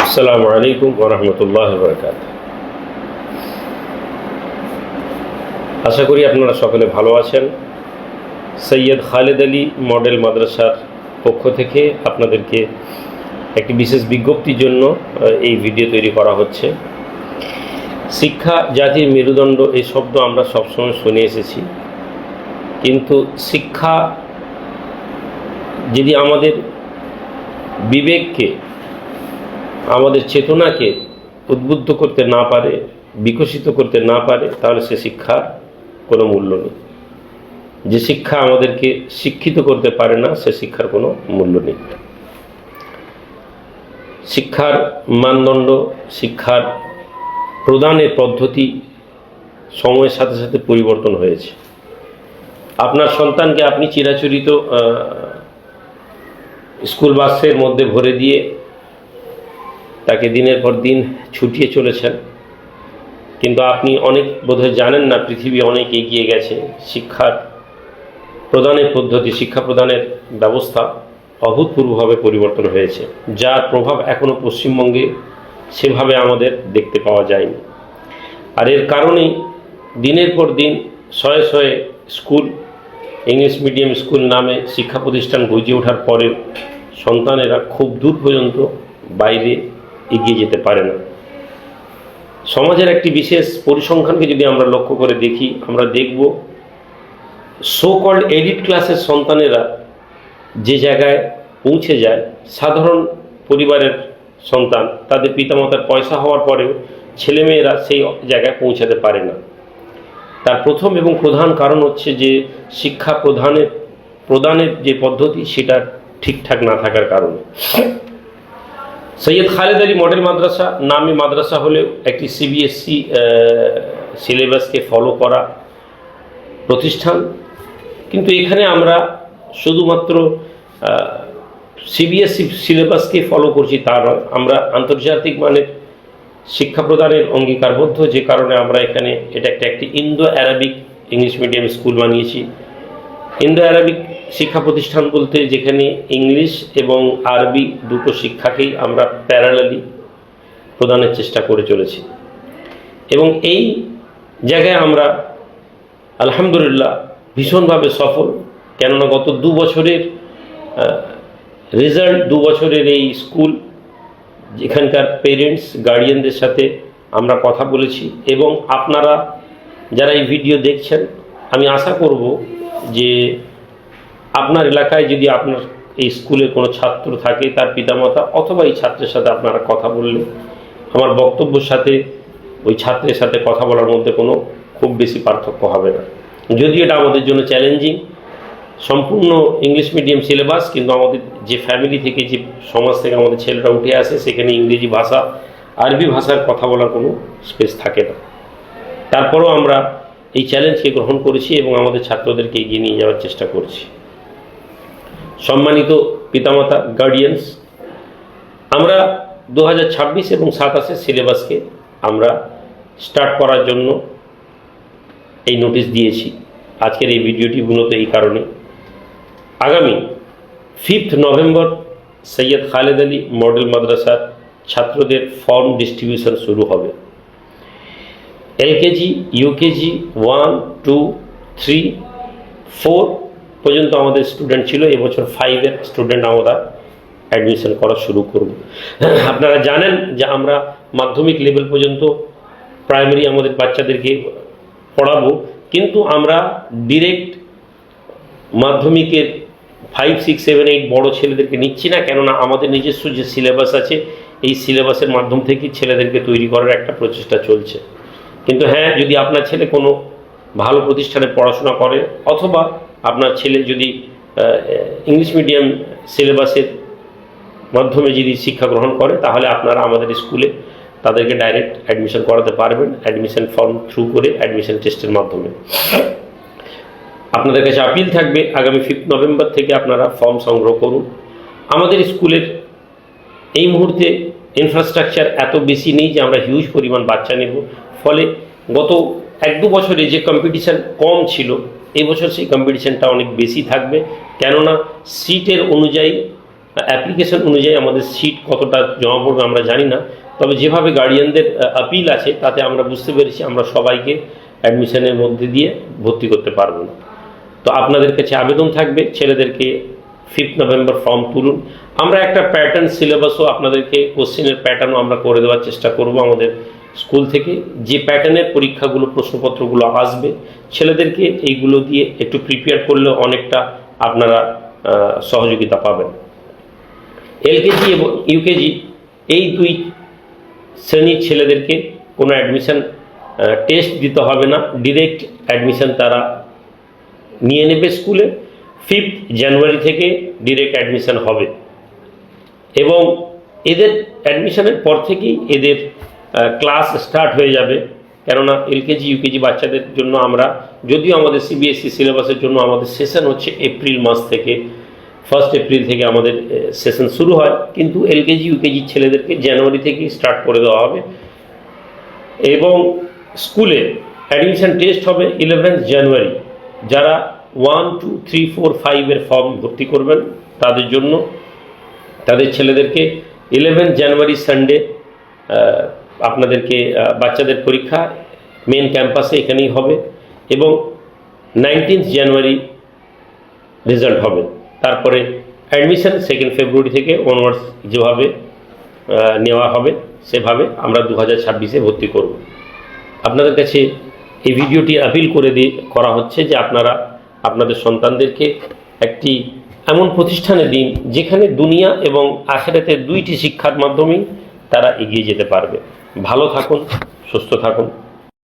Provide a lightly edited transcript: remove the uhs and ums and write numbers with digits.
আসসালামু আলাইকুম ওয়া রাহমাতুল্লাহি ওয়া বারাকাতুহু। আশা করি আপনারা সকলে ভালো আছেন। সৈয়দ খালেদ আলী মডেল মাদ্রাসার পক্ষ থেকে আপনাদেরকে একটি বিশেষ বিজ্ঞপ্তির জন্য এই ভিডিও তৈরি করা হচ্ছে। শিক্ষা জাতির মেরুদণ্ড এই শব্দ আমরা সবসময় শুনে এসেছি, কিন্তু শিক্ষা যদি আমাদের বিবেককে, আমাদের চেতনাকে উদ্বুদ্ধ করতে না পারে, বিকশিত করতে না পারে, তাহলে সে শিক্ষার কোনো মূল্য নেই। যে শিক্ষা আমাদেরকে শিক্ষিত করতে পারে না, সে শিক্ষার কোনো মূল্য নেই। শিক্ষার মানদণ্ড, শিক্ষার প্রদানের পদ্ধতি সময়ের সাথে সাথে পরিবর্তন হয়েছে। আপনার সন্তানকে আপনি চিরাচরিত স্কুল বাসের মধ্যে ভরে দিয়ে তাকে দিনের পর দিন ছুটিয়ে চলেছেন, কিন্তু আপনি অনেক বোধহয় জানেন না পৃথিবী অনেক এগিয়ে গেছে। শিক্ষার প্রদানের পদ্ধতি, শিক্ষা প্রদানের ব্যবস্থা অভূতপূর্বভাবে পরিবর্তন হয়েছে, যার প্রভাব এখনও পশ্চিমবঙ্গে সেভাবে আমাদের দেখতে পাওয়া যায়নি। আর এর কারণেই দিনের পর দিন শয়ে শয়ে স্কুল, ইংলিশ মিডিয়াম স্কুল নামে শিক্ষা প্রতিষ্ঠান গজিয়ে ওঠার পরেও সন্তানেরা খুব দূর পর্যন্ত বাইরে এগিয়ে যেতে পারে না। সমাজের একটি বিশেষ পরিসংখ্যানকে যদি আমরা লক্ষ্য করে দেখি, আমরা দেখব সো কল্ড এলিট ক্লাসের সন্তানেরা যে জায়গায় পৌঁছে যায়, সাধারণ পরিবারের সন্তান, তাদের পিতামাতার পয়সা হওয়ার পরেও ছেলেমেয়েরা সেই জায়গায় পৌঁছাতে পারে না। তার প্রথম এবং প্রধান কারণ হচ্ছে যে শিক্ষা প্রদানের যে পদ্ধতি, সেটা ঠিকঠাক না থাকার কারণে। সৈয়দ খালেদ আলী মডেল মাদ্রাসা নামী মাদ্রাসা হলেও একটি সিবিএসসি সিলেবাসকে ফলো করা প্রতিষ্ঠান, কিন্তু এখানে আমরা শুধুমাত্র সিবিএসসি সিলেবাসকে ফলো করছি তা নয়, আমরা আন্তর্জাতিক মানের শিক্ষা প্রদানের অঙ্গীকারবদ্ধ, যে কারণে আমরা এখানে এটা একটি Indo Arabic English medium school বানিয়েছি। ইন্দো আরবিক শিক্ষা প্রতিষ্ঠান বলতে যেখানে ইংলিশ এবং আরবি দুটো শিক্ষাকেই আমরা প্যারালালি প্রদানের চেষ্টা করে চলেছি, এবং এই জায়গায় আমরা আলহামদুলিল্লাহ ভীষণভাবে সফল। কেননা গত 2 বছরের রেজাল্ট, 2 বছরের এই স্কুল, এখানকার পেরেন্টস, গার্ডিয়ানদের সাথে আমরা কথা বলেছি, এবং আপনারা যারা এই ভিডিও দেখছেন, আমি আশা করব যে আপনার এলাকায় যদি আপনার এই স্কুলের কোনো ছাত্র থাকে, তার পিতামাতা অথবা এই ছাত্রের সাথে আপনারা কথা বললে আমার বক্তব্যের সাথে ওই ছাত্রের সাথে কথা বলার মধ্যে কোনো খুব বেশি পার্থক্য হবে না। যদিও এটা আমাদের জন্য চ্যালেঞ্জিং, সম্পূর্ণ ইংলিশ মিডিয়াম সিলেবাস, কিন্তু আমাদের যে ফ্যামিলি থেকে, যে সমাজ থেকে আমাদের ছেলেরা উঠে আসে, সেখানে ইংরেজি ভাষা, আরবি ভাষার কথা বলার কোনো স্পেস থাকে না। তারপরেও আমরা এই চ্যালেঞ্জকে গ্রহণ করেছি এবং আমাদের ছাত্রদেরকে এগিয়ে নিয়ে যাওয়ার চেষ্টা করছি। সম্মানিত পিতামাতা, গার্ডিয়ানস, আমরা 2026 এবং 27 সিলেবাসকে আমরা স্টার্ট করার জন্য এই নোটিশ দিয়েছি। আজকের এই ভিডিওটি মূলত এই কারণে, আগামী 5 নভেম্বর সৈয়দ খালেদ আলী মডেল মাদ্রাসার ছাত্রদের ফর্ম ডিস্ট্রিবিউশন শুরু হবে। এলকেজি, ইউকেজি 1, 2, 3, 4 পর্যন্ত আমাদের স্টুডেন্ট ছিল। এবছর 5-এর স্টুডেন্ট আমরা অ্যাডমিশন করা শুরু করব। আপনারা জানেন যে আমরা মাধ্যমিক লেভেল পর্যন্ত প্রাইমারি আমাদের বাচ্চাদেরকে পড়াবো, কিন্তু আমরা ডিরেক্ট মাধ্যমিকের 5, 6, 7, 8 বড় ছেলেদেরকে নিচ্ছি না, কেননা আমাদের নিজস্ব যে সিলেবাস আছে, এই সিলেবাসের মাধ্যম থেকে ছেলেদেরকে তৈরি করার একটা প্রচেষ্টা চলছে। কিন্তু হ্যাঁ, যদি আপনার ছেলে কোনো ভালো প্রতিষ্ঠানে পড়াশোনা করে, অথবা আপনার ছেলে যদি ইংলিশ মিডিয়াম সিলেবাসের মাধ্যমে যদি শিক্ষা গ্রহণ করে, তাহলে আপনারা আমাদের স্কুলে তাদেরকে ডাইরেক্ট অ্যাডমিশন করাতে পারবেন, অ্যাডমিশন ফর্ম থ্রু করে, অ্যাডমিশন টেস্টের মাধ্যমে। আপনাদের কাছে আপিল থাকবে, আগামী 5 নভেম্বর থেকে আপনারা ফর্ম সংগ্রহ করুন। আমাদের স্কুলের এই মুহূর্তে ইনফ্রাস্ট্রাকচার এত বেশি নেই যে আমরা হিউজ পরিমাণ বাচ্চা নেব, ফলে গত 1-2 বছরে যে কম্পিটিশান কম ছিল, এই বছর সেই কম্পিটিশানটা অনেক বেশি থাকবে, কেননা সিটের অনুযায়ী অ্যাপ্লিকেশন অনুযায়ী আমাদের সিট কতটা জমা পড়বে আমরা জানি না, তবে যেভাবে গার্ডিয়ানদের আপিল আছে তাতে আমরা বুঝতে পেরেছি আমরা সবাইকে অ্যাডমিশনের মধ্যে দিয়ে ভর্তি করতে পারবো না। তো আপনাদের কাছে আবেদন থাকবে, ছেলেদেরকে 5 নভেম্বর ফর্ম তুলুন। আমরা একটা প্যাটার্ন সিলেবাসও আপনাদেরকে, কোশ্চেনের প্যাটার্নও আমরা করে দেওয়ার চেষ্টা করব আমাদের স্কুল থেকে। যে প্যাটার্নের পরীক্ষাগুলো, প্রশ্নপত্রগুলো আসবে, ছেলেদেরকে এইগুলো দিয়ে একটু প্রিপেয়ার করলে অনেকটা আপনারা সহযোগিতা পাবেন। এলকেজি এবং ইউকেজি এই দুই শ্রেণীর ছেলেদেরকে কোনো অ্যাডমিশন টেস্ট দিতে হবে না, ডিরেক্ট অ্যাডমিশন তারা নিয়ে নেবে স্কুলে। 5 জানুয়ারি থেকে ডিরেক্ট অ্যাডমিশন হবে এবং এদের অ্যাডমিশনের পর থেকেই এদের ক্লাস স্টার্ট হয়ে যাবে। কেননা এলকেজি ইউকেজি বাচ্চাদের জন্য আমরা, যদিও আমাদের সিবিএসই সিলেবাসের জন্য আমাদের সেশন হচ্ছে এপ্রিল মাস থেকে, 1 এপ্রিল থেকে আমাদের সেশন শুরু হয়, কিন্তু এলকেজি ইউকেজি ছেলেদেরকে জানুয়ারি থেকেই স্টার্ট করে দেওয়া হবে। এবং স্কুলে অ্যাডমিশন টেস্ট হবে 11 জানুয়ারি। যারা 1, 2, 3, 4, 5 এর ফর্ম ভর্তি করবেন তাদের জন্য, তাদের ছেলেদেরকে 11 জানুয়ারি সানডে আপনাদেরকে বাচ্চাদের পরীক্ষা মেন ক্যাম্পাসে এখানেই হবে এবং 19 জানুয়ারি রেজাল্ট হবে। তারপরে অ্যাডমিশন 2 ফেব্রুয়ারি থেকে অনওয়ার্ডস যেভাবে নেওয়া হবে সেভাবে আমরা 2026-এ ভর্তি করব। আপনাদের কাছে এই ভিডিওটি আপিল করা হচ্ছে যে আপনারা আপনাদের সন্তানদেরকে একটি এমন প্রতিষ্ঠানে দিন যেখানে দুনিয়া এবং আখিরাতের দুইটি শিক্ষার মাধ্যমেই তারা এগিয়ে যেতে পারবে। ভালো থাকুন, সুস্থ থাকুন।